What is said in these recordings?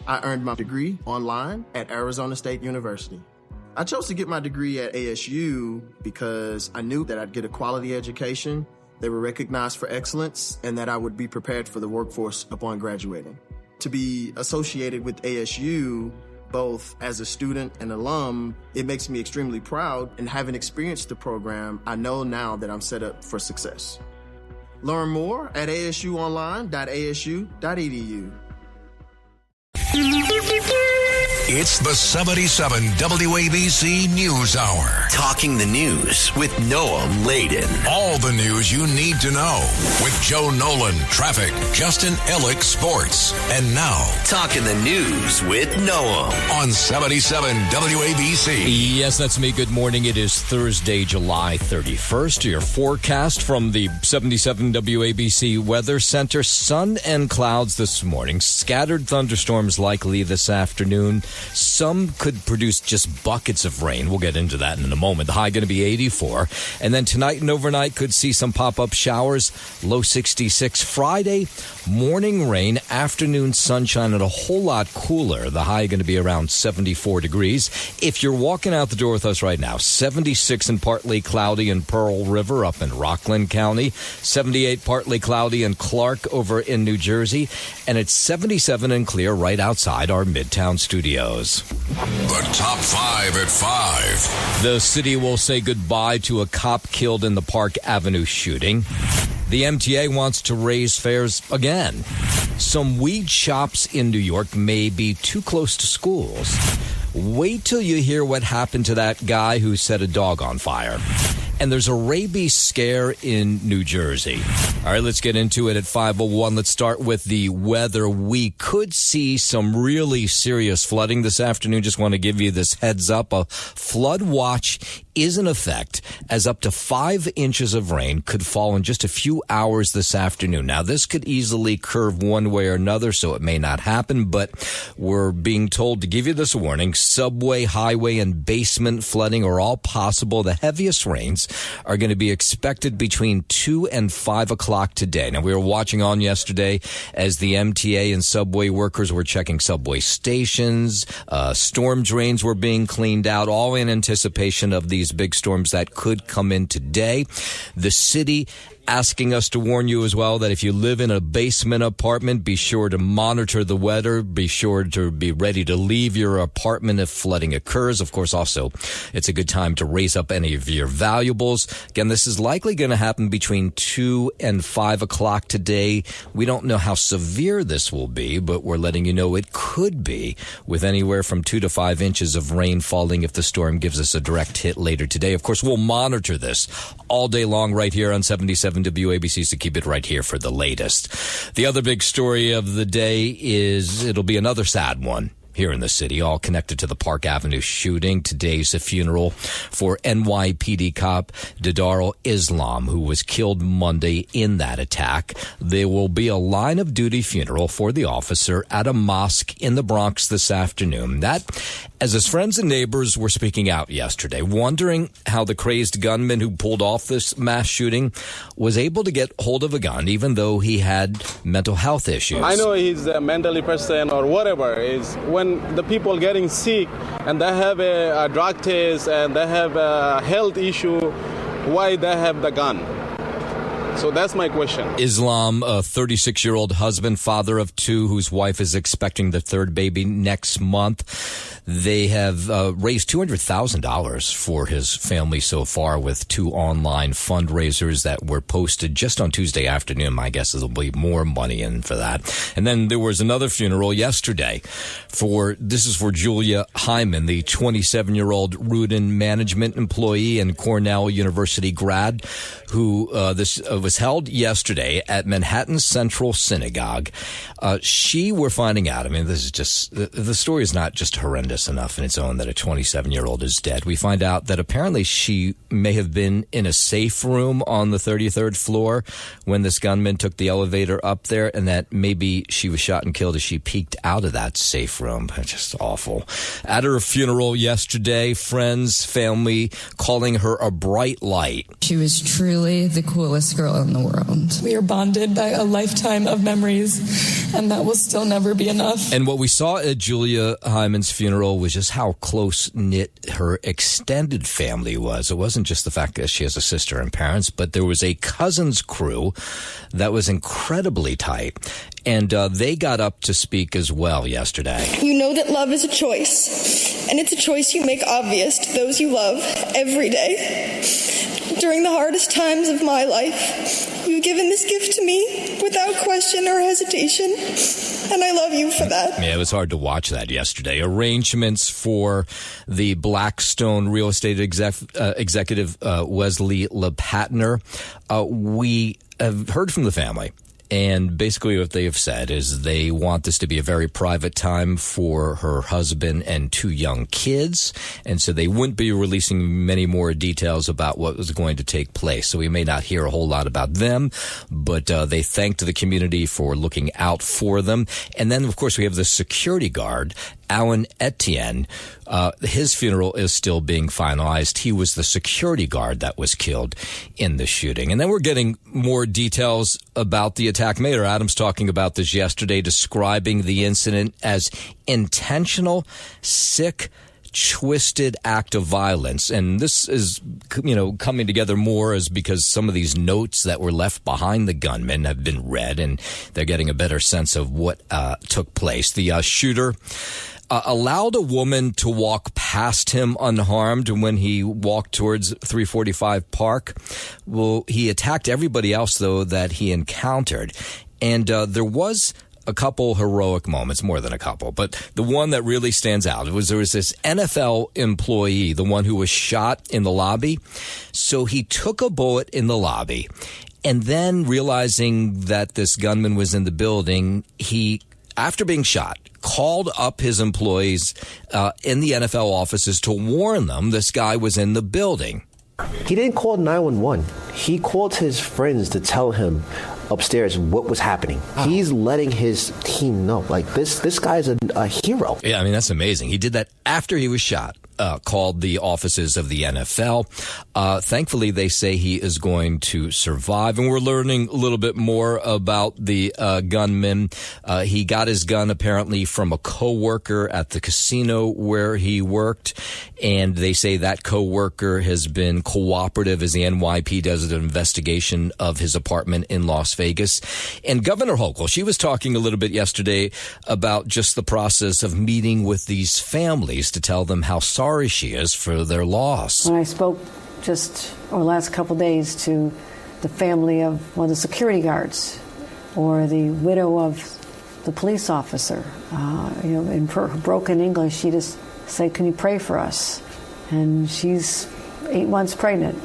I earned my degree online at Arizona State University. I chose to get my degree at ASU because I knew that I'd get a quality education, they were recognized for excellence, and that I would be prepared for the workforce upon graduating. To be associated with ASU, both as a student and alum, it makes me extremely proud, and having experienced the program, I know now that I'm set up for success. Learn more at asuonline.asu.edu. It's the 77 WABC News Hour. Talking the news with Noam Laden. All the news you need to know with Joe Nolan, traffic, Justin Ellick, sports. And now, Talking the news with Noam on 77 WABC. Yes, that's me. Good morning. It is Thursday, July 31st. Your forecast from the 77 WABC Weather Center. Sun and clouds this morning. Scattered thunderstorms likely this afternoon. Some could produce just buckets of rain. We'll get into that in a moment. The high going to be 84. And then tonight and overnight could see some pop-up showers. Low 66. Friday, morning rain, afternoon sunshine, and a whole lot cooler. The high going to be around 74 degrees. If you're walking out the door with us right now, 76 and partly cloudy in Pearl River up in Rockland County. 78 partly cloudy in Clark over in New Jersey. And it's 77 and clear right outside our Midtown studios. The top 5 at 5. The city will say goodbye to a cop killed in the Park Avenue shooting. The MTA wants to raise fares again. Some weed shops in New York may be too close to schools. Wait till you hear what happened to that guy who set a dog on fire. And there's a rabies scare in New Jersey. All right, let's get into it at 5:01. Let's start with the weather. We could see some really serious flooding this afternoon. Just want to give you this heads up. A flood watch is in effect, as up to 5 inches of rain could fall in just a few hours this afternoon. Now, this could easily curve one way or another, so it may not happen, but we're being told to give you this warning. Subway, highway, and basement flooding are all possible. The heaviest rains are going to be expected between 2 and 5 o'clock today. Now, we were watching on yesterday as the MTA and subway workers were checking subway stations. Storm drains were being cleaned out, all in anticipation of these big storms that could come in today. The city asking us to warn you as well that if you live in a basement apartment, be sure to monitor the weather. Be sure to be ready to leave your apartment if flooding occurs. Of course, also, it's a good time to raise up any of your valuables. Again, this is likely going to happen between 2 and 5 o'clock today. We don't know how severe this will be, but we're letting you know it could be, with anywhere from 2 to 5 inches of rain falling if the storm gives us a direct hit later today. Of course, we'll monitor this all day long right here on 77 WABC, to keep it right here for the latest. The other big story of the day is it'll be another sad one here in the city, all connected to the Park Avenue shooting. Today's a funeral for NYPD cop Darul Islam, who was killed Monday in that attack. There will be a line of duty funeral for the officer at a mosque in the Bronx this afternoon. That, as his friends and neighbors were speaking out yesterday, wondering how the crazed gunman who pulled off this mass shooting was able to get hold of a gun, even though he had mental health issues. I know he's a mentally person or whatever. Is when the people getting sick and they have a drug test and they have a health issue, why they have the gun? So that's my question. Islam, a 36-year-old husband, father of 2, whose wife is expecting the 3rd baby next month. They have raised $200,000 for his family so far with 2 online fundraisers that were posted just on Tuesday afternoon. My guess is there'll be more money in for that. And then there was another funeral yesterday this is for Julia Hyman, the 27-year-old Rudin management employee and Cornell University grad, who this was held yesterday at Manhattan Central Synagogue. We're finding out, I mean, this is just, the story is not just horrendous enough in its own that a 27-year-old is dead. We find out that apparently she may have been in a safe room on the 33rd floor when this gunman took the elevator up there, and that maybe she was shot and killed as she peeked out of that safe room. Just awful. At her funeral yesterday, friends, family calling her a bright light. She was truly the coolest girl girl in the world. We are bonded by a lifetime of memories, and that will still never be enough. And what we saw at Julia Hyman's funeral was just how close-knit her extended family was. It wasn't just the fact that she has a sister and parents, but there was a cousins crew that was incredibly tight. And they got up to speak as well yesterday. You know that love is a choice, and it's a choice you make obvious to those you love every day. During the hardest times of my life, you've given this gift to me without question or hesitation, and I love you for that. Yeah, it was hard to watch that yesterday. Arrangements for the Blackstone real estate executive Wesley LePatner. We have heard from the family. And basically what they have said is they want this to be a very private time for her husband and 2 young kids. And so they wouldn't be releasing many more details about what was going to take place. So we may not hear a whole lot about them, but they thanked the community for looking out for them. And then, of course, we have the security guard, Alan Etienne. His funeral is still being finalized. He was the security guard that was killed in the shooting. And then we're getting more details about the attack. Mayor Adams talking about this yesterday, describing the incident as intentional, sick, twisted act of violence. And this is, coming together more as because some of these notes that were left behind the gunman have been read, and they're getting a better sense of what took place. The shooter allowed a woman to walk past him unharmed when he walked towards 345 Park. Well, he attacked everybody else, though, that he encountered. And there was a couple heroic moments, more than a couple, but the one that really stands out was there was this NFL employee, the one who was shot in the lobby. So he took a bullet in the lobby, and then realizing that this gunman was in the building, he, after being shot, called up his employees in the NFL offices to warn them this guy was in the building. He didn't call 911. He called his friends to tell him upstairs what was happening. Oh. He's letting his team know. Like, this guy's a hero. Yeah, I mean, that's amazing. He did that after he was shot. Called the offices of the NFL. Thankfully, they say he is going to survive. And we're learning a little bit more about the gunman. He got his gun apparently from a coworker at the casino where he worked. And they say that coworker has been cooperative as the NYPD does an investigation of his apartment in Las Vegas. And Governor Hochul, she was talking a little bit yesterday about just the process of meeting with these families to tell them how sorry she is for their loss. When I spoke just over the last couple of days to the family of one of the security guards or the widow of the police officer, in broken English, she just said, "Can you pray for us?" And she's 8 months pregnant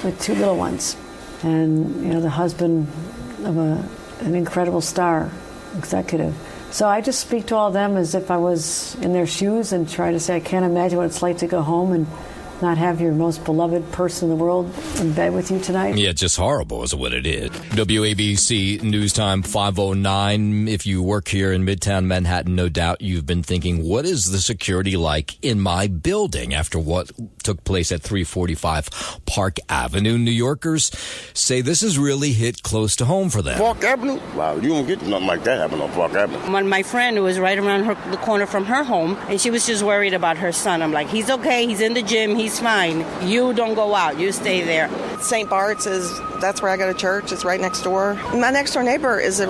with 2 little ones. And, the husband of an incredible star executive. So I just speak to all of them as if I was in their shoes and try to say, I can't imagine what it's like to go home and not have your most beloved person in the world in bed with you tonight. Yeah, just horrible is what it is. WABC News Time 5:09. If you work here in Midtown Manhattan, no doubt you've been thinking, what is the security like in my building after what took place at 345 Park Avenue? New Yorkers say this has really hit close to home for them. Park Avenue? Wow, you don't get nothing like that happening on Park Avenue. My friend was right around the corner from her home, and she was just worried about her son. I'm like, he's okay, he's in the gym, he's fine. You don't go out. You stay there. St. Bart's that's where I go to church. It's right next door. My next door neighbor is a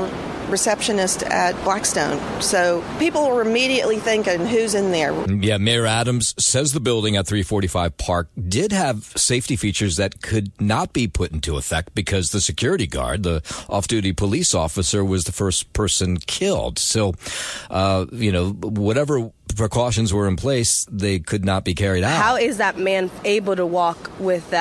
receptionist at Blackstone. So people are immediately thinking, who's in there? Yeah, Mayor Adams says the building at 345 Park did have safety features that could not be put into effect because the security guard, the off-duty police officer, was the first person killed. So, whatever precautions were in place, they could not be carried out. How is that man able to walk with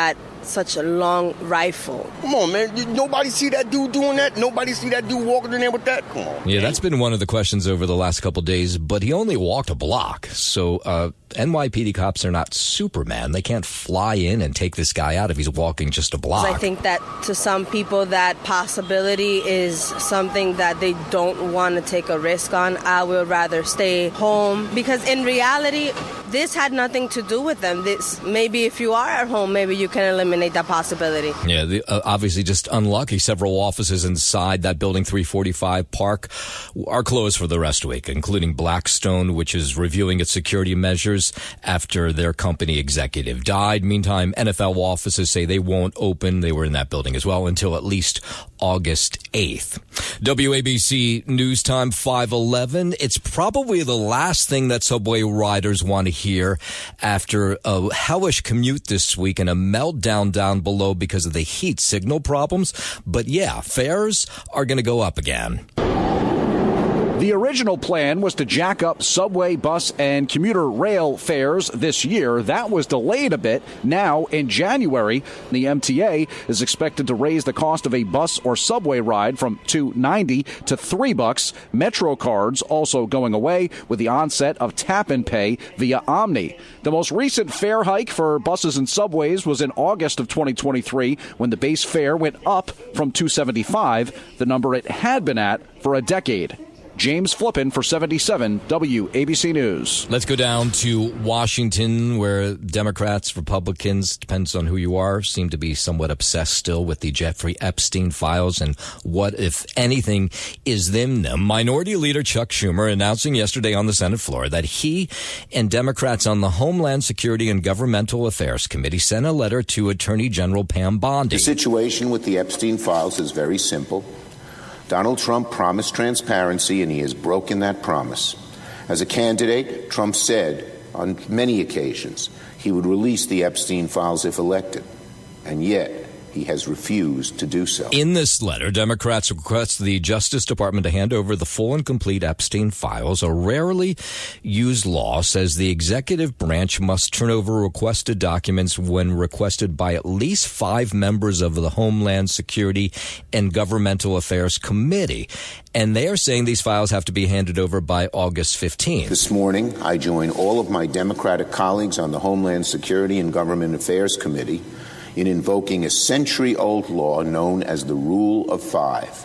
such a long rifle? Come on, man. Nobody see that dude doing that? Nobody see that dude walking in there with that? Come on. Yeah, that's been one of the questions over the last couple of days, but he only walked a block. So NYPD cops are not Superman. They can't fly in and take this guy out if he's walking just a block. I think that to some people that possibility is something that they don't want to take a risk on. I would rather stay home because in reality, this had nothing to do with them. This maybe if you are at home, maybe you can eliminate that possibility. Yeah, obviously just unlucky. Several offices inside that building, 345 Park, are closed for the rest of the week, including Blackstone, which is reviewing its security measures after their company executive died. Meantime, NFL offices say they won't open. They were in that building as well until at least August 8th. WABC News Time 5:11. It's probably the last thing that subway riders want to hear after a hellish commute this week and a meltdown down below because of the heat signal problems. But yeah, fares are going to go up again. The original plan was to jack up subway, bus, and commuter rail fares this year. That was delayed a bit. Now, in January, the MTA is expected to raise the cost of a bus or subway ride from $2.90 to $3. Metro cards also going away with the onset of tap and pay via Omni. The most recent fare hike for buses and subways was in August of 2023 when the base fare went up from $2.75, the number it had been at for a decade. James Flippin for 77 WABC News. Let's go down to Washington, where Democrats, Republicans, depends on who you are, seem to be somewhat obsessed still with the Jeffrey Epstein files and what, if anything, is them. Minority Leader Chuck Schumer announcing yesterday on the Senate floor that he and Democrats on the Homeland Security and Governmental Affairs Committee sent a letter to Attorney General Pam Bondi. The situation with the Epstein files is very simple. Donald Trump promised transparency, and he has broken that promise. As a candidate, Trump said on many occasions he would release the Epstein files if elected, and yet he has refused to do so. In this letter, Democrats request the Justice Department to hand over the full and complete Epstein files. A rarely used law says the executive branch must turn over requested documents when requested by at least 5 members of the Homeland Security and Governmental Affairs Committee. And they are saying these files have to be handed over by August 15th. This morning, I join all of my Democratic colleagues on the Homeland Security and Government Affairs Committee in invoking a century-old law known as the Rule of 5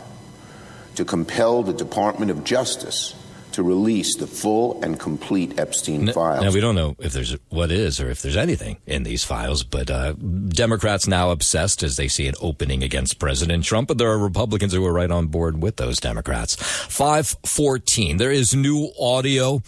to compel the Department of Justice to release the full and complete Epstein files. Now, we don't know if there's what is or if there's anything in these files, but Democrats now obsessed as they see an opening against President Trump, but there are Republicans who are right on board with those Democrats. 5:14. There is new audio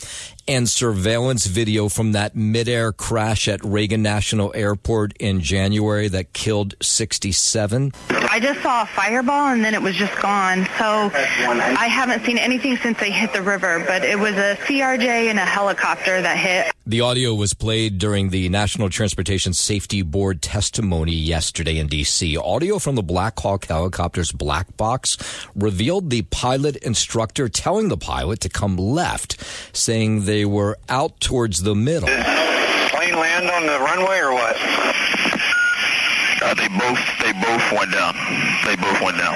and surveillance video from that midair crash at Reagan National Airport in January that killed 67. I just saw a fireball and then it was just gone. So I haven't seen anything since they hit the river, but it was a CRJ and a helicopter that hit. The audio was played during the National Transportation Safety Board testimony yesterday in D.C. Audio from the Black Hawk helicopter's black box revealed the pilot instructor telling the pilot to come left, saying they were out towards the middle. Did the plane land on the runway or what? They both went down. They both went down.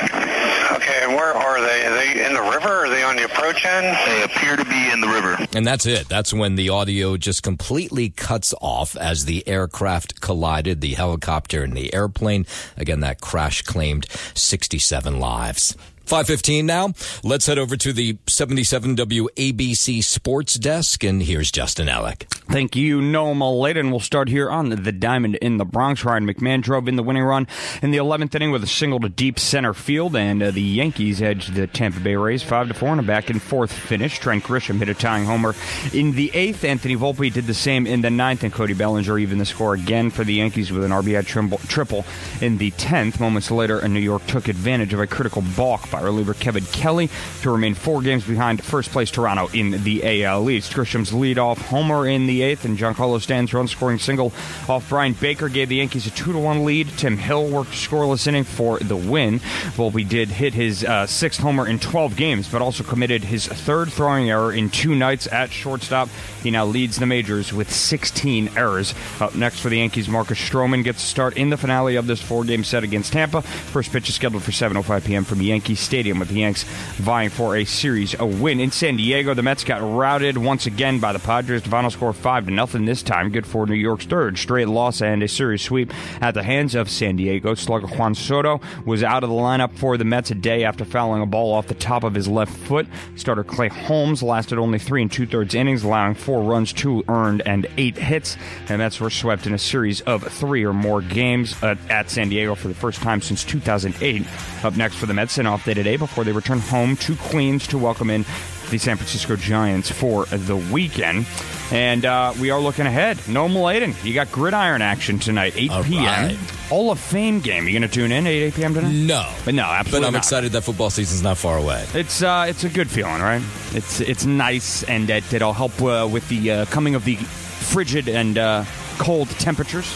Okay, and where are they? Are they in the river? Are they on the approach end? They appear to be in the river. And that's it. That's when the audio just completely cuts off as the aircraft collided, the helicopter and the airplane. Again, that crash claimed 67 lives. 5:15 now. Let's head over to the 77 WABC Sports Desk, and here's Justin Ellick. Thank you, Noah Maladen. We'll start here on the Diamond in the Bronx. Ryan McMahon drove in the winning run in the 11th inning with a single to deep center field, and the Yankees edged the Tampa Bay Rays 5-4 in a back-and-forth finish. Trent Grisham hit a tying homer in the 8th. Anthony Volpe did the same in the 9th, and Cody Bellinger evened the score again for the Yankees with an RBI triple in the 10th. Moments later, New York took advantage of a critical balk by reliever Kevin Kelly to remain 4 games behind first-place Toronto in the AL East. Grisham's leadoff homer in the 8th and Giancarlo Stanton's run-scoring single off Brian Baker gave the Yankees a 2-1 lead. Tim Hill worked a scoreless inning for the win. Volpe did hit his 6th homer in 12 games, but also committed his 3rd throwing error in 2 nights at shortstop. He now leads the majors with 16 errors. Up next for the Yankees, Marcus Stroman gets a start in the finale of this 4-game set against Tampa. First pitch is scheduled for 7:05 p.m. from Yankee Stadium, with the Yanks vying for a series win. In San Diego, the Mets got routed once again by the Padres. The final score 5-0 this time. Good for New York's third straight loss and a series sweep at the hands of San Diego. Slugger Juan Soto was out of the lineup for the Mets a day after fouling a ball off the top of his left foot. Starter Clay Holmes lasted only 3 2/3 innings, allowing 4 runs, 2 earned, and 8 hits. And Mets were swept in a series of 3 or more games at San Diego for the first time since 2008. Up next for the Mets, an off day today before they return home to Queens to welcome in the San Francisco Giants for the weekend. And we are looking ahead. Noam Laden, you got gridiron action tonight, 8 p.m. Right. Hall of Fame game. You going to tune in at 8 p.m. tonight? No. No, absolutely But I'm not. excited that football season's not far away. It's a good feeling, right? It's nice, and it'll help with the coming of the frigid and cold temperatures.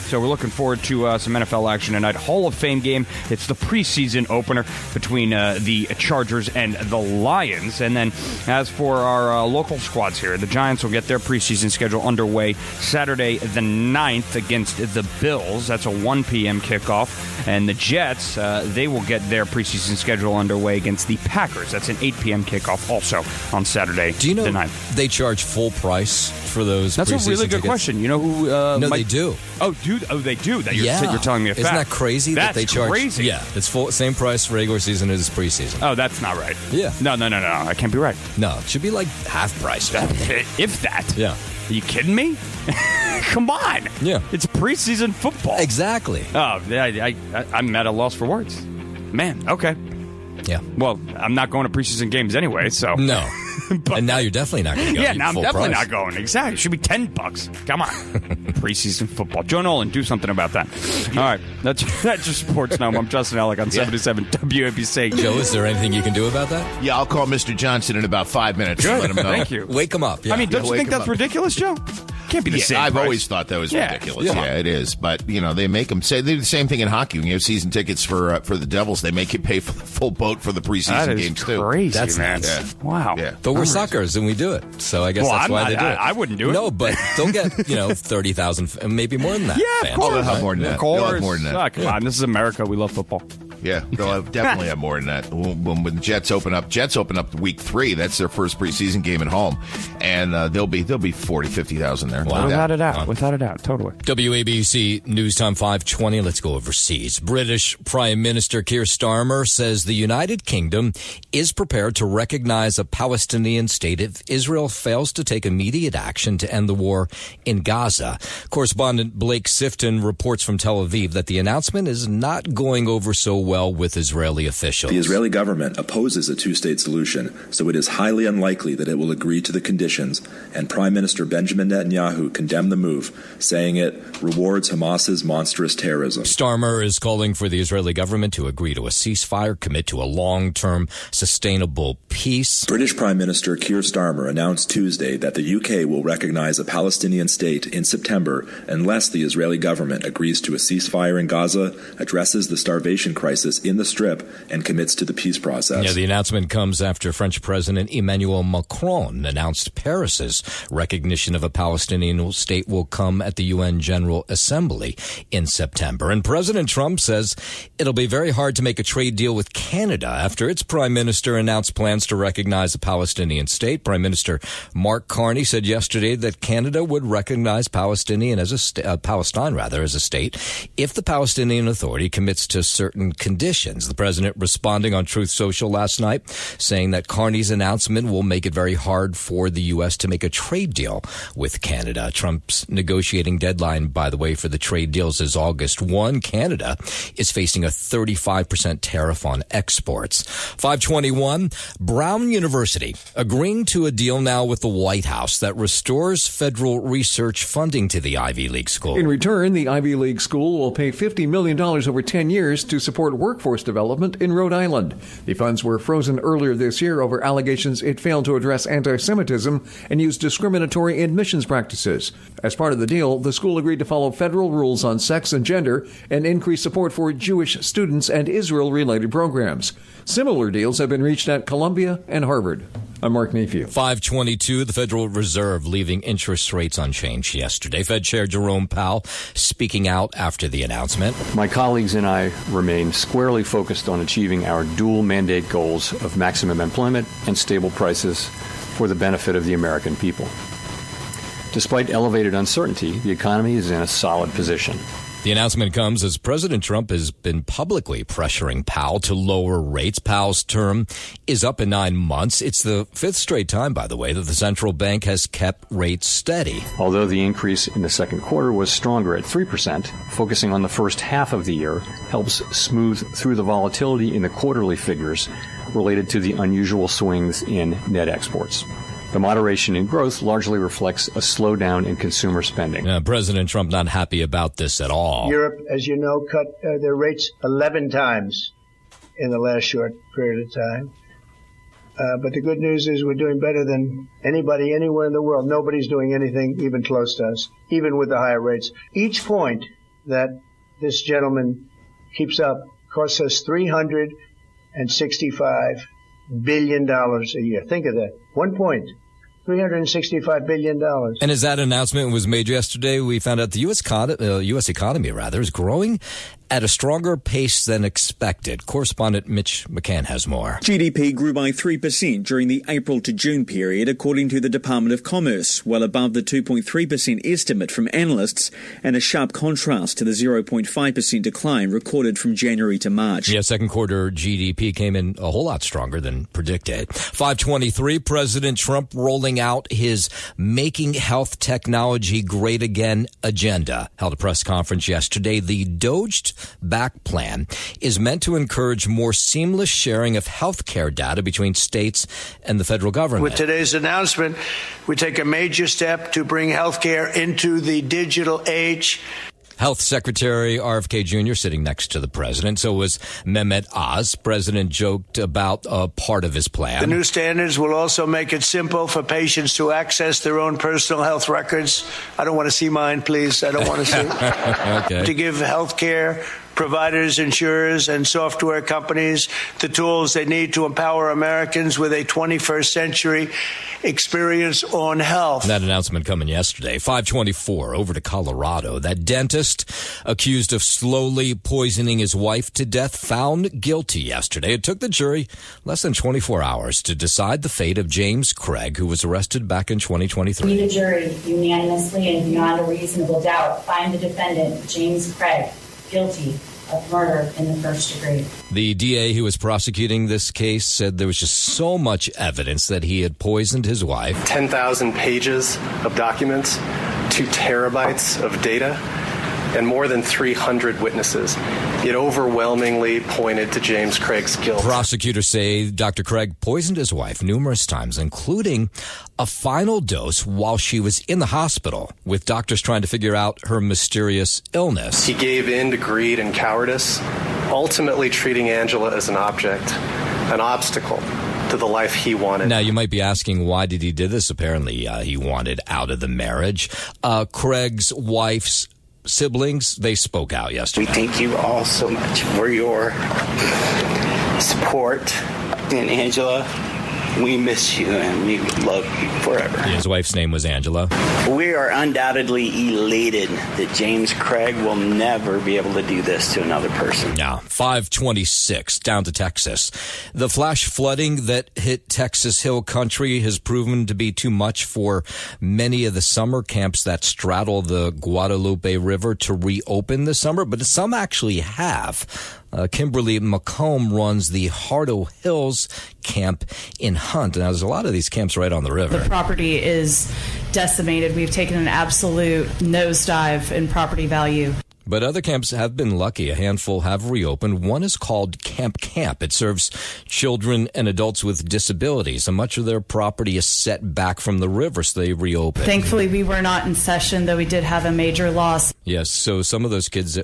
So we're looking forward to some NFL action tonight. Hall of Fame game. It's the preseason opener between the Chargers and the Lions. And then as for our local squads here, the Giants will get their preseason schedule underway Saturday the 9th against the Bills. That's a 1 p.m. kickoff. And the Jets, they will get their preseason schedule underway against the Packers. That's an 8 p.m. kickoff also on Saturday Do you know the 9th. they charge full price for those That's preseason a really good tickets? question. You know who... No, they do. Oh, they do. That you're telling me a fact. Isn't that crazy that they charge? Crazy. Yeah, it's full, same price regular season as preseason. Oh, that's not right. Yeah. No. I can't be right. No, it should be like half price. If that. Yeah. Are you kidding me? Come on. Yeah. It's preseason football. Exactly. Oh, I'm at a loss for words. Man, okay. Yeah. Well, I'm not going to preseason games anyway, so. No. And now you're definitely not going to go. Yeah, now I'm full definitely price. not going. Exactly. It should be $10. Come on. Preseason football. Joe Nolan, do something about that. All right. That's your sports now. I'm Justin Ellick on 77 WABC. Joe, is there anything you can do about that? Yeah, I'll call Mr. Johnson in about 5 minutes and let him know. Thank you. Wake him up. Yeah. I mean, don't you think that's ridiculous, Joe? Can't be the same I've price. always thought that was ridiculous. Yeah. Yeah, it is. But, they make them say they do the same thing in hockey. When you have season tickets for the Devils, they make you pay for the full boat for the preseason games, too. Crazy, That's man. nuts. Yeah. Wow. Yeah. But we're suckers and we do it. So I guess that's why they do it. I wouldn't do it. No, but they'll get, 30,000, maybe more than that. Yeah, of course. They'll have more than that. Of course. They'll have more than that. Oh, come on. This is America. We love football. Yeah, they'll definitely have more than that. When the Jets open up week 3. That's their first preseason game at home, and they'll be 50,000 there. Wow. Without a doubt, totally. WABC News Time 5:20. Let's go overseas. British Prime Minister Keir Starmer says the United Kingdom is prepared to recognize a Palestinian state if Israel fails to take immediate action to end the war in Gaza. Correspondent Blake Sifton reports from Tel Aviv that the announcement is not going over so well with Israeli officials. The Israeli government opposes a two-state solution, so it is highly unlikely that it will agree to the conditions, and Prime Minister Benjamin Netanyahu condemned the move, saying it rewards Hamas's monstrous terrorism. Starmer is calling for the Israeli government to agree to a ceasefire, commit to a long-term sustainable peace. British Prime Minister Keir Starmer announced Tuesday that the UK will recognize a Palestinian state in September unless the Israeli government agrees to a ceasefire in Gaza, addresses the starvation crisis in the Strip, and commits to the peace process. Yeah, the announcement comes after French President Emmanuel Macron announced Paris's recognition of a Palestinian state will come at the UN General Assembly in September. And President Trump says it'll be very hard to make a trade deal with Canada after its prime minister announced plans to recognize a Palestinian state. Prime Minister Mark Carney said yesterday that Canada would recognize Palestine as a state if the Palestinian Authority commits to certain conditions. The president responding on Truth Social last night, saying that Carney's announcement will make it very hard for the U.S. to make a trade deal with Canada. Trump's negotiating deadline, by the way, for the trade deals is August 1. Canada is facing a 35% tariff on exports. 521, Brown University agreeing to a deal now with the White House that restores federal research funding to the Ivy League school. In return, the Ivy League school will pay $50 million over 10 years to support workforce development in Rhode Island. The funds were frozen earlier this year over allegations it failed to address anti-Semitism and used discriminatory admissions practices. As part of the deal, the school agreed to follow federal rules on sex and gender and increase support for Jewish students and Israel-related programs. Similar deals have been reached at Columbia and Harvard. I'm Mark Mayfield. 522, the Federal Reserve leaving interest rates unchanged yesterday. Fed Chair Jerome Powell speaking out after the announcement. My colleagues and I remain squarely focused on achieving our dual mandate goals of maximum employment and stable prices for the benefit of the American people. Despite elevated uncertainty, the economy is in a solid position. The announcement comes as President Trump has been publicly pressuring Powell to lower rates. Powell's term is up in 9 months. It's the fifth straight time, by the way, that the central bank has kept rates steady. Although the increase in the second quarter was stronger at 3%, focusing on the first half of the year helps smooth through the volatility in the quarterly figures related to the unusual swings in net exports. The moderation in growth largely reflects a slowdown in consumer spending. President Trump not happy about this at all. Europe, as you know, cut their rates 11 times in the last short period of time. But the good news is we're doing better than anybody anywhere in the world. Nobody's doing anything even close to us, even with the higher rates. Each point that this gentleman keeps up costs us $365 billion a year. Think of that. 1 point. $365 billion. And as that announcement was made yesterday, we found out the U.S. economy is growing at a stronger pace than expected. Correspondent Mitch McCann has more. GDP grew by 3% during the April to June period, according to the Department of Commerce, well above the 2.3% estimate from analysts, and a sharp contrast to the 0.5% decline recorded from January to March. Yeah, second quarter GDP came in a whole lot stronger than predicted. 523, President Trump rolling out his Making Health Technology Great Again agenda. Held a press conference yesterday. The Back plan is meant to encourage more seamless sharing of health care data between states and the federal government. With today's announcement, we take a major step to bring health care into the digital age. Health Secretary RFK Jr. sitting next to the president. So was Mehmet Oz. President joked about a part of his plan. The new standards will also make it simple for patients to access their own personal health records. I don't want to see mine, please. I don't want to see. Okay. To give health care providers, insurers, and software companies the tools they need to empower Americans with a 21st century experience on health. That announcement coming yesterday. 524, over to Colorado. That dentist accused of slowly poisoning his wife to death found guilty yesterday. It took the jury less than 24 hours to decide the fate of James Craig, who was arrested back in 2023. We, the jury, unanimously and beyond a reasonable doubt, find the defendant, James Craig, guilty of murder in the first degree. The DA who was prosecuting this case said there was just so much evidence that he had poisoned his wife. 10,000 pages of documents, 2 terabytes of data, and more than 300 witnesses. It overwhelmingly pointed to James Craig's guilt. Prosecutors say Dr. Craig poisoned his wife numerous times, including a final dose while she was in the hospital, with doctors trying to figure out her mysterious illness. He gave in to greed and cowardice, ultimately treating Angela as an object, an obstacle to the life he wanted. Now, you might be asking, why did he do this? Apparently, he wanted out of the marriage. Craig's wife's siblings, they spoke out yesterday. We thank you all so much for your support. And Angela, we miss you and we love you forever. His wife's name was Angela. We are undoubtedly elated that James Craig will never be able to do this to another person. Now, 526 down to Texas. The flash flooding that hit Texas Hill Country has proven to be too much for many of the summer camps that straddle the Guadalupe River to reopen this summer, but some actually have. Kimberly McComb runs the Hardo Hills camp in Hunt. Now, there's a lot of these camps right on the river. The property is decimated. We've taken an absolute nosedive in property value. But other camps have been lucky. A handful have reopened. One is called Camp Camp. It serves children and adults with disabilities, and much of their property is set back from the river, so they reopened. Thankfully, we were not in session, though we did have a major loss. Yes, so some of those kids,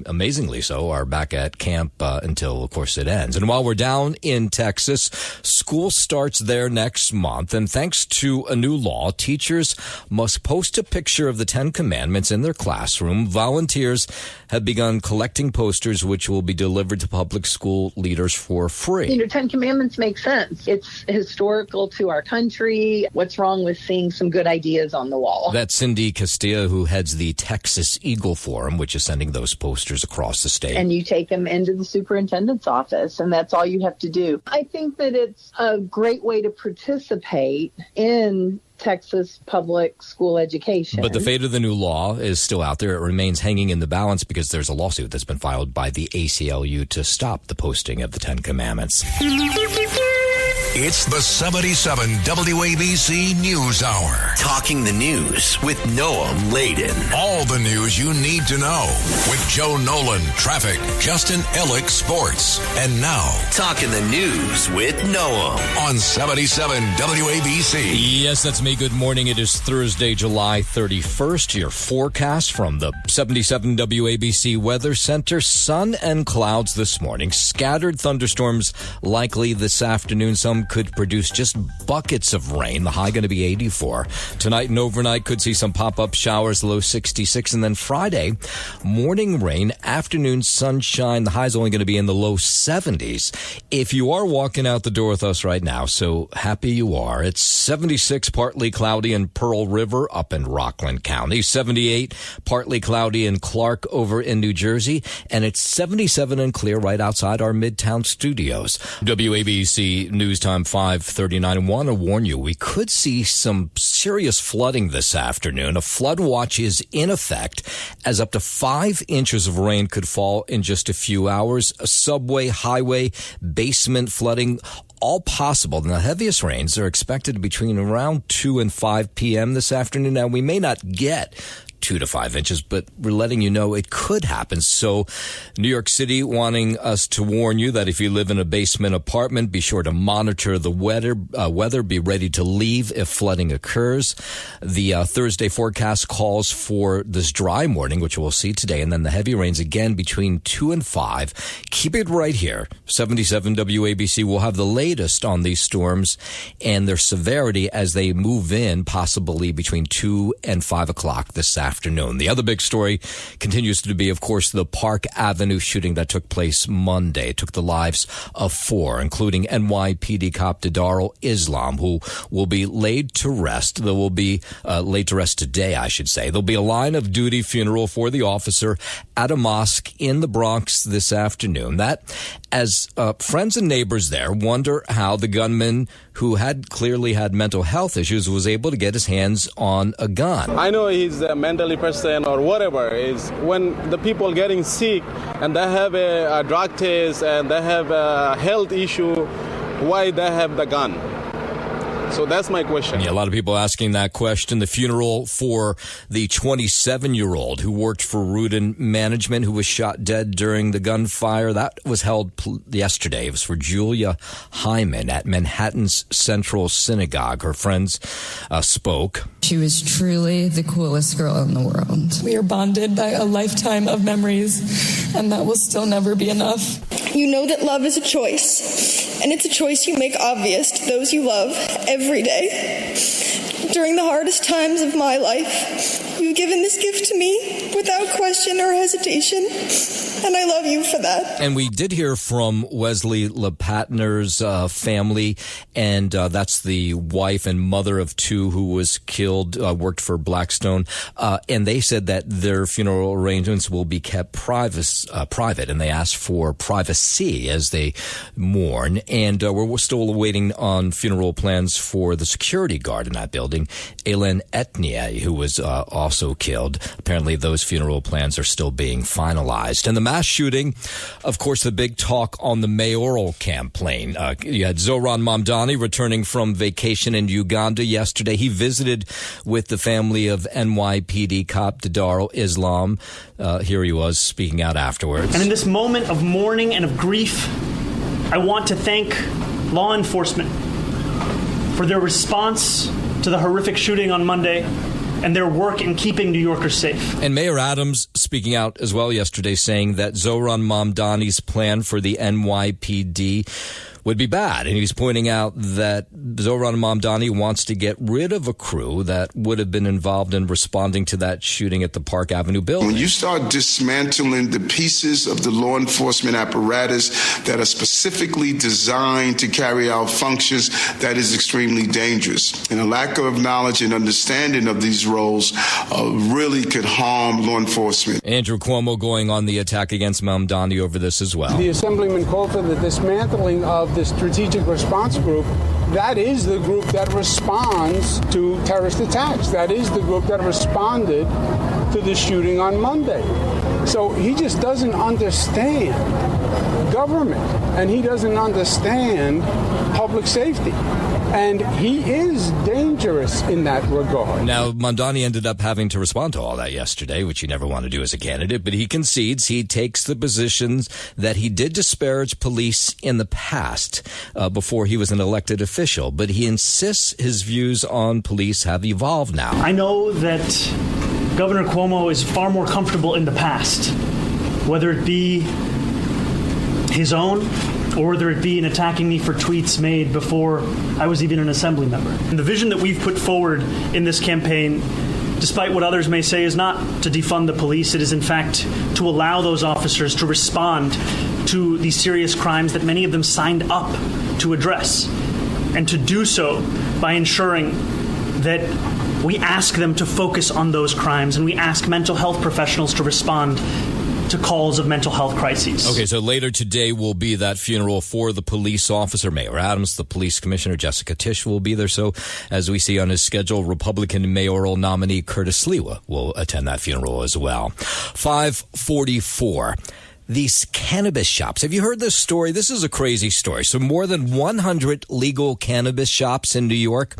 amazingly so, are back at camp until, of course, it ends. And while we're down in Texas, school starts there next month, and thanks to a new law, teachers must post a picture of the 10 Commandments in their classroom. Volunteers volunteers have begun collecting posters which will be delivered to public school leaders for free. 10 Commandments make sense. It's historical to our country. What's wrong with seeing some good ideas on the wall? That's Cindy Castilla, who heads the Texas Eagle Forum, which is sending those posters across the state. And you take them into the superintendent's office, and that's all you have to do. I think that it's a great way to participate in Texas public school education. But the fate of the new law is still out there. It remains hanging in the balance because there's a lawsuit that's been filed by the ACLU to stop the posting of the 10 Commandments. It's the 77 WABC News Hour. Talking the news with Noam Laden. All the news you need to know with Joe Nolan, traffic, Justin Ellick, sports. And now, Talking the News with Noam on 77 WABC. Yes, that's me. Good morning. It is Thursday, July 31st. Your forecast from the 77 WABC Weather Center. Sun and clouds this morning. Scattered thunderstorms likely this afternoon. Some could produce just buckets of rain. The high going to be 84. Tonight and overnight could see some pop-up showers, low 66. And then Friday, morning rain, afternoon sunshine. The high's only going to be in the low 70s. If you are walking out the door with us right now, so happy you are. It's 76, partly cloudy in Pearl River up in Rockland County. 78, partly cloudy in Clark over in New Jersey. And it's 77 and clear right outside our Midtown studios. WABC News Time 5:39. I want to warn you, we could see some serious flooding this afternoon. A flood watch is in effect as up to 5 inches of rain could fall in just a few hours. A subway, highway, basement flooding, all possible. And the heaviest rains are expected between around 2 and 5 p.m. this afternoon. Now, we may not get 2 to 5 inches, but we're letting you know it could happen. So New York City wanting us to warn you that if you live in a basement apartment, be sure to monitor the weather, be ready to leave if flooding occurs. The Thursday forecast calls for this dry morning, which we'll see today, and then the heavy rains again between 2 and 5. Keep it right here. 77 WABC will have the latest on these storms and their severity as they move in, possibly between 2 and 5 o'clock this afternoon. The other big story continues to be, of course, the Park Avenue shooting that took place Monday. It took the lives of 4, including NYPD cop Darul Islam, who will be laid to rest. There will be laid to rest today, I should say. There'll be a line of duty funeral for the officer at a mosque in the Bronx this afternoon. That, as friends and neighbors there wonder how the gunman, who had clearly had mental health issues, was able to get his hands on a gun. I know he's a mentally person or whatever. Is when the people getting sick and they have a drug test and they have a health issue, why they have the gun? So that's my question. Yeah, a lot of people asking that question. The funeral for the 27-year-old who worked for Rudin Management, who was shot dead during the gunfire, that was held yesterday. It was for Julia Hyman at Manhattan's Central Synagogue. Her friends spoke. She was truly the coolest girl in the world. We are bonded by a lifetime of memories, and that will still never be enough. You know that love is a choice, and it's a choice you make obvious to those you love every day. During the hardest times of my life, you've given this gift to me without question or hesitation, and I love you for that. And we did hear from Wesley LePatner's family, and that's the wife and mother of 2 who was killed, worked for Blackstone, and they said that their funeral arrangements will be kept private, and they asked for privacy as they mourn. And we're still waiting on funeral plans for the security guard in that building, Elen Etnier, who was also killed. Apparently those funeral plans are still being finalized. And the mass shooting, of course, the big talk on the mayoral campaign. You had Zohran Mamdani returning from vacation in Uganda yesterday. He visited with the family of NYPD cop Darul Islam. Here he was speaking out afterwards. And in this moment of mourning and of grief, I want to thank law enforcement for their response to the horrific shooting on Monday and their work in keeping New Yorkers safe. And Mayor Adams speaking out as well yesterday, saying that Zohran Mamdani's plan for the NYPD would be bad. And he's pointing out that Zohran Mamdani wants to get rid of a crew that would have been involved in responding to that shooting at the Park Avenue building. When you start dismantling the pieces of the law enforcement apparatus that are specifically designed to carry out functions, that is extremely dangerous. And a lack of knowledge and understanding of these roles really could harm law enforcement. Andrew Cuomo going on the attack against Mamdani over this as well. The Assemblyman called for the dismantling of the Strategic Response Group. That is the group that responds to terrorist attacks. That is the group that responded to the shooting on Monday. So he just doesn't understand government, and he doesn't understand public safety. And he is dangerous in that regard. Now, Mamdani ended up having to respond to all that yesterday, which you never want to do as a candidate, but he concedes he takes the positions that he did disparage police in the past before he was an elected official, but he insists his views on police have evolved now. I know that Governor Cuomo is far more comfortable in the past, whether it be his own or whether it be in attacking me for tweets made before I was even an assembly member. And the vision that we've put forward in this campaign, despite what others may say, is not to defund the police. It is, in fact, to allow those officers to respond to these serious crimes that many of them signed up to address, and to do so by ensuring that we ask them to focus on those crimes, and we ask mental health professionals to respond to calls of mental health crises. Okay, so later today will be that funeral for the police officer, Mayor Adams. The police commissioner, Jessica Tisch, will be there. So as we see on his schedule, Republican mayoral nominee Curtis Sliwa will attend that funeral as well. 544. These cannabis shops. Have you heard this story? This is a crazy story. So more than 100 legal cannabis shops in New York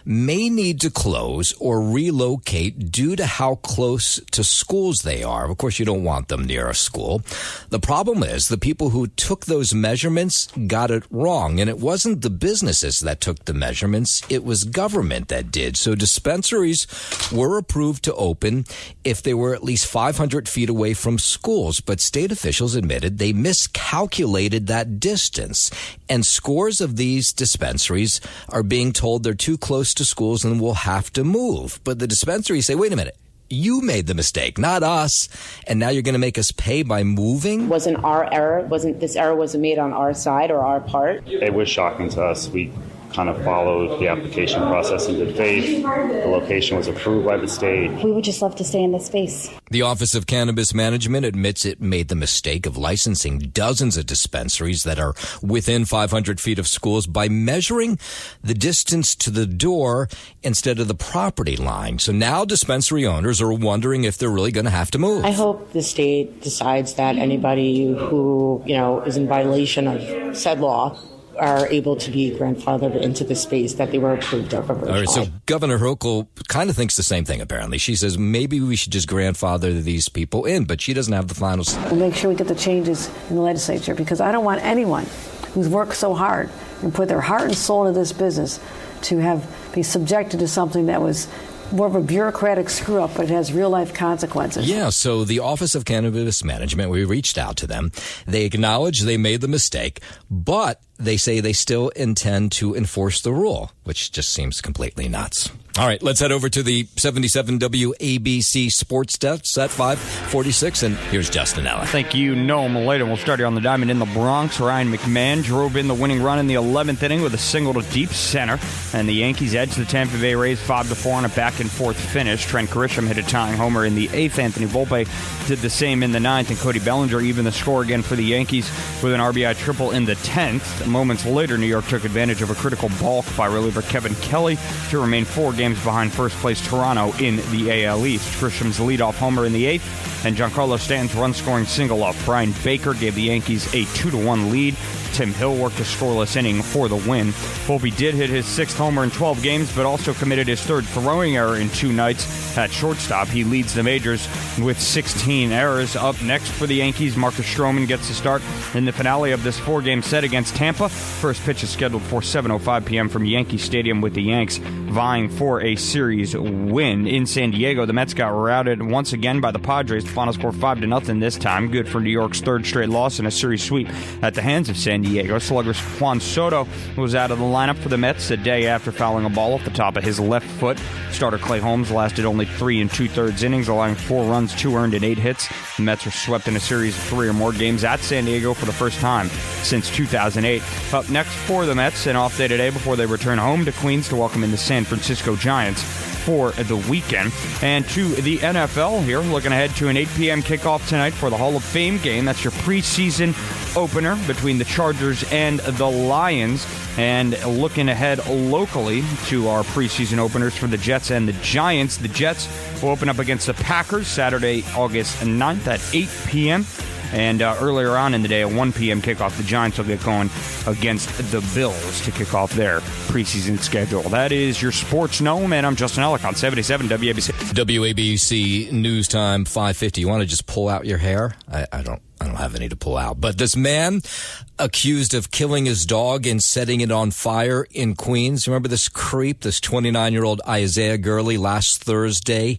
may need to close or relocate due to how close to schools they are. Of course, you don't want them near a school. The problem is the people who took those measurements got it wrong. And it wasn't the businesses that took the measurements. It was government that did. So dispensaries were approved to open if they were at least 500 feet away from schools. But state officials admitted they miscalculated that distance, and scores of these dispensaries are being told they're too close to schools and will have to move. But the dispensaries say, wait a minute, you made the mistake, not us, and now you're going to make us pay by moving? Wasn't our error, this error wasn't made on our side or our part? It was shocking to us. We kind of followed the application process in good faith. The location was approved by the state. We would just love to stay in this space. The Office of Cannabis Management admits it made the mistake of licensing dozens of dispensaries that are within 500 feet of schools by measuring the distance to the door instead of the property line. So now dispensary owners are wondering if they're really going to have to move. I hope the state decides that anybody who, is in violation of said law are able to be grandfathered into the space that they were approved of originally. All right, so Governor Hochul kind of thinks the same thing, apparently. She says maybe we should just grandfather these people in, but she doesn't have the final say. We'll make sure we get the changes in the legislature, because I don't want anyone who's worked so hard and put their heart and soul into this business to be subjected to something that was more of a bureaucratic screw-up, but it has real-life consequences. Yeah, so the Office of Cannabis Management, we reached out to them. They acknowledge they made the mistake, but they say they still intend to enforce the rule, which just seems completely nuts. All right, let's head over to the 77 WABC Sports Desk at 5:46, and here's Justin Allen. Thank you, Noam Laden. We'll start here on the diamond in the Bronx. Ryan McMahon drove in the winning run in the 11th inning with a single to deep center, and the Yankees edged the Tampa Bay Rays 5-4 on a back-and-forth finish. Trent Grisham hit a tying homer in the 8th. Anthony Volpe did the same in the 9th, and Cody Bellinger evened the score again for the Yankees with an RBI triple in the 10th. Moments later, New York took advantage of a critical balk by reliever Kevin Kelly to remain 4 games behind first-place Toronto in the AL East. Grisham's leadoff homer in the 8th, and Giancarlo Stanton's run-scoring single off Brian Baker gave the Yankees a 2-1 lead. Tim Hill worked a scoreless inning for the win. Volpe did hit his 6th homer in 12 games, but also committed his 3rd throwing error in 2 nights at shortstop. He leads the majors with 16 errors. Up next for the Yankees, Marcus Stroman gets the start in the finale of this 4-game set against Tampa. First pitch is scheduled for 7:05 p.m. from Yankee Stadium, with the Yanks vying for a series win. In San Diego, the Mets got routed once again by the Padres. The final score 5-0 this time. Good for New York's 3rd straight loss in a series sweep at the hands of San Diego. Slugger Juan Soto was out of the lineup for the Mets a day after fouling a ball off the top of his left foot. Starter Clay Holmes lasted only 3 2/3 innings, allowing 4 runs, 2 earned, and 8 hits. The Mets were swept in a series of 3 or more games at San Diego for the first time since 2008. Up next for the Mets, an off day today before they return home to Queens to welcome in the San Francisco Giants for the weekend. And to the NFL here, looking ahead to an 8 p.m. kickoff tonight for the Hall of Fame game. That's your preseason opener between the Chargers and the Lions. And looking ahead locally to our preseason openers for the Jets and the Giants. The Jets will open up against the Packers Saturday, August 9th at 8 p.m. And earlier on in the day, at 1 p.m. kickoff, the Giants will get going against the Bills to kick off their preseason schedule. That is your Sports Gnome, and I'm Justin Ellick on 77 WABC. WABC News Time 5:50. You want to just pull out your hair? I don't have any to pull out. But this man accused of killing his dog and setting it on fire in Queens. Remember this creep, this 29-year-old Isaiah Gurley last Thursday?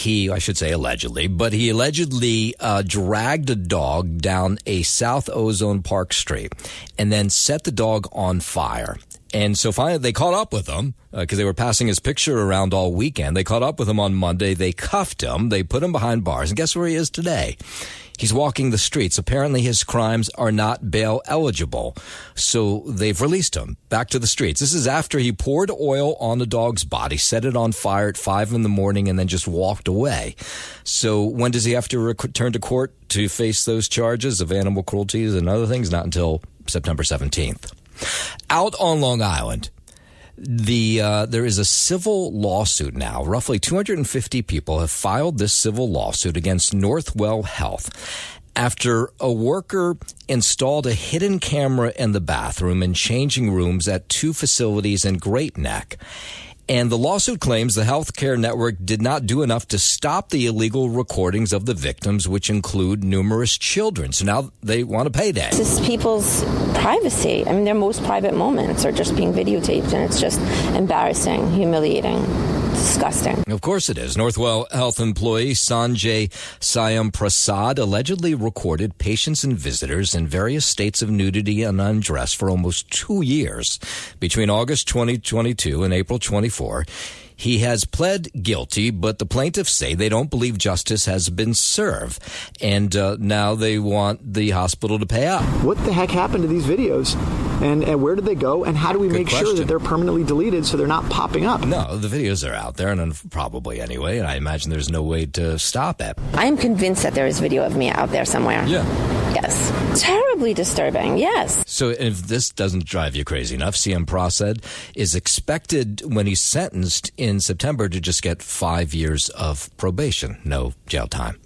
I should say allegedly, but he allegedly dragged a dog down a South Ozone Park street and then set the dog on fire. And so finally they caught up with him because they were passing his picture around all weekend. They caught up with him on Monday. They cuffed him. They put him behind bars. And guess where he is today? He's walking the streets. Apparently his crimes are not bail eligible. So they've released him back to the streets. This is after he poured oil on the dog's body, set it on fire at 5 a.m, and then just walked away. So when does he have to return to court to face those charges of animal cruelty and other things? Not until September 17th. Out on Long Island, there is a civil lawsuit now. Roughly 250 people have filed this civil lawsuit against Northwell Health after a worker installed a hidden camera in the bathroom and changing rooms at 2 facilities in Great Neck. And the lawsuit claims the healthcare network did not do enough to stop the illegal recordings of the victims, which include numerous children. So now they want a payday. This is people's privacy. I mean, their most private moments are just being videotaped, and it's just embarrassing, humiliating, disgusting. Of course it is. Northwell Health employee Sanjay Syam Prasad allegedly recorded patients and visitors in various states of nudity and undress for almost 2 years. Between August 2022 and April 24, he has pled guilty, but the plaintiffs say they don't believe justice has been served. And now they want the hospital to pay up. What the heck happened to these videos? And where did they go? And how do we make sure that they're permanently deleted so they're not popping up? No, the videos are out there, and probably anyway, and I imagine there's no way to stop it. I am convinced that there is video of me out there somewhere. Yeah. Yes. Terribly disturbing, yes. So if this doesn't drive you crazy enough, CM Prasad is expected, when he's sentenced in September, to just get 5 years of probation, no jail time.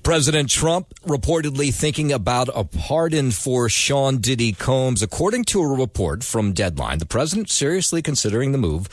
President Trump reportedly thinking about a pardon for Sean Diddy Combs. According to a report from Deadline, the president seriously considering the move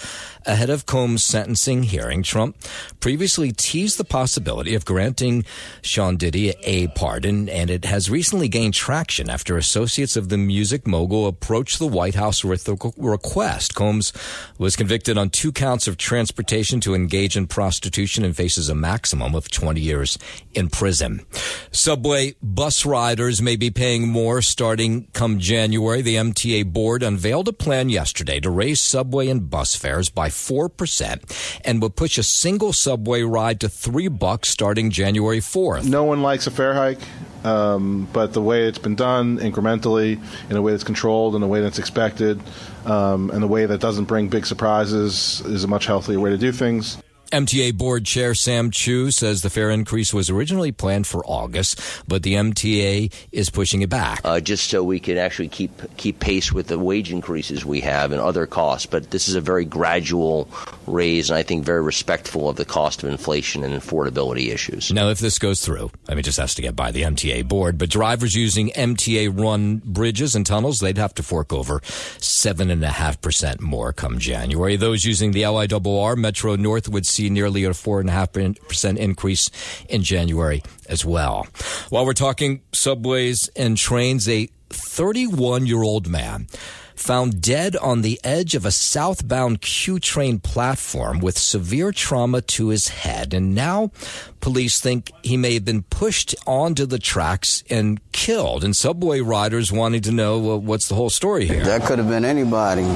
ahead of Combs' sentencing hearing. Trump previously teased the possibility of granting Sean Diddy a pardon, and it has recently gained traction after associates of the music mogul approached the White House with the request. Combs was convicted on 2 counts of transportation to engage in prostitution and faces a maximum of 20 years in prison. Subway bus riders may be paying more starting come January. The MTA board unveiled a plan yesterday to raise subway and bus fares by 4% and will push a single subway ride to $3 starting January 4th. No one likes a fare hike, but the way it's been done incrementally, in a way that's controlled, in a way that's expected, and a way that doesn't bring big surprises is a much healthier way to do things. MTA Board Chair Sam Chu says the fare increase was originally planned for August, but the MTA is pushing it back. Just so we can actually keep pace with the wage increases we have and other costs. But this is a very gradual raise, and I think very respectful of the cost of inflation and affordability issues. Now, if this goes through, it just has to get by the MTA board, but drivers using MTA-run bridges and tunnels, they'd have to fork over 7.5% more come January. Those using the LIRR Metro North would see nearly a 4.5% increase in January as well. While we're talking subways and trains, a 31-year-old man found dead on the edge of a southbound Q train platform with severe trauma to his head. And now police think he may have been pushed onto the tracks and killed. And subway riders wanting to know what's the whole story here. That could have been anybody.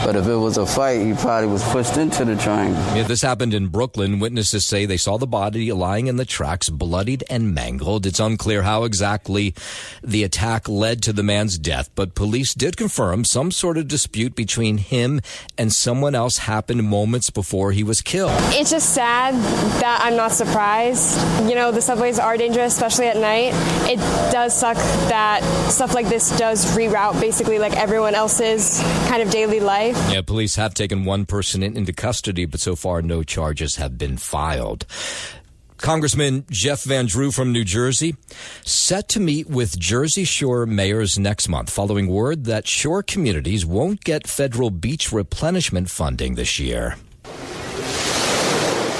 But if it was a fight, he probably was pushed into the train. Yeah, this happened in Brooklyn. Witnesses say they saw the body lying in the tracks, bloodied and mangled. It's unclear how exactly the attack led to the man's death, but police did confirm some sort of dispute between him and someone else happened moments before he was killed. It's just sad that I'm not surprised. You know, the subways are dangerous, especially at night. It does suck that stuff like this does reroute basically like everyone else's kind of daily life. Yeah, police have taken one person into custody, but so far no charges have been filed. Congressman Jeff Van Drew from New Jersey set to meet with Jersey Shore mayors next month following word that shore communities won't get federal beach replenishment funding this year.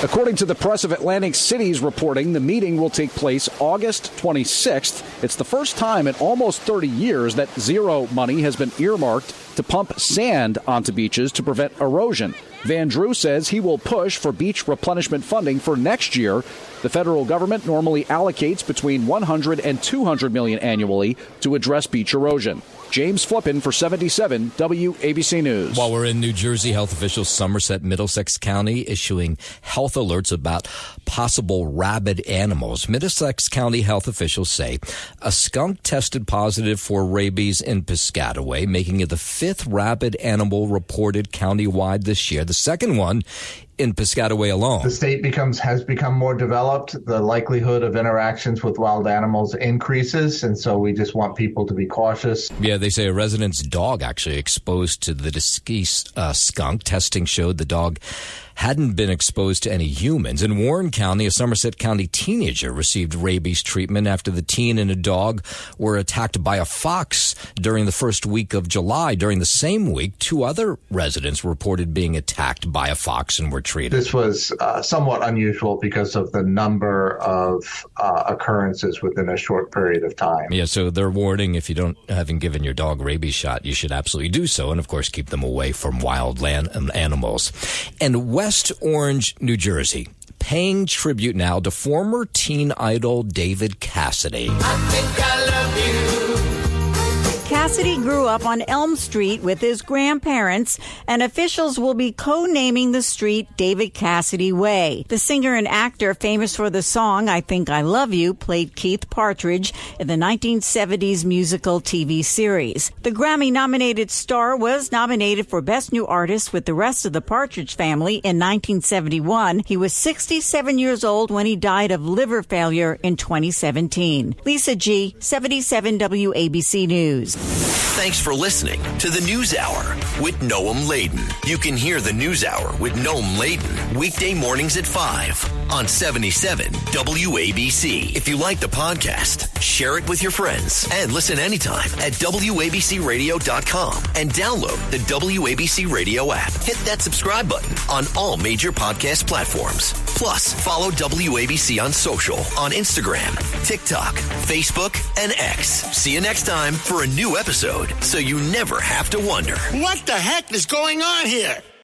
According to the Press of Atlantic City's reporting, the meeting will take place August 26th. It's the first time in almost 30 years that zero money has been earmarked to pump sand onto beaches to prevent erosion. Van Drew says he will push for beach replenishment funding for next year. The federal government normally allocates between $100 and $200 million annually to address beach erosion. James Flippin for 77 WABC News. While we're in New Jersey, health officials Somerset, Middlesex County issuing health alerts about possible rabid animals. Middlesex County health officials say a skunk tested positive for rabies in Piscataway, making it the fifth rabid animal reported countywide this year. The second one in Piscataway alone. The state has become more developed. The likelihood of interactions with wild animals increases, and so we just want people to be cautious. Yeah, they say a resident's dog actually exposed to the deceased skunk. Testing showed the dog hadn't been exposed to any humans. In Warren County, a Somerset County teenager received rabies treatment after the teen and a dog were attacked by a fox during the first week of July. During the same week, two other residents reported being attacked by a fox and were treated. This was somewhat unusual because of the number of occurrences within a short period of time. Yeah, so they're warning if you haven't given your dog rabies shot, you should absolutely do so. And, of course, keep them away from wild land animals. And West Orange, New Jersey, paying tribute now to former teen idol David Cassidy. I think I love you. Cassidy grew up on Elm Street with his grandparents, and officials will be co-naming the street David Cassidy Way. The singer and actor famous for the song I Think I Love You played Keith Partridge in the 1970s musical TV series. The Grammy-nominated star was nominated for Best New Artist with the rest of the Partridge family in 1971. He was 67 years old when he died of liver failure in 2017. Lisa G., 77 WABC News. Thanks for listening to the News Hour with Noam Laden. You can hear the News Hour with Noam Laden weekday mornings at 5 on 77 WABC. If you like the podcast, share it with your friends and listen anytime at WABCRadio.com and download the WABC Radio app. Hit that subscribe button on all major podcast platforms. Plus, follow WABC on social on Instagram, TikTok, Facebook, and X. See you next time for a new episode so you never have to wonder. What the heck is going on here?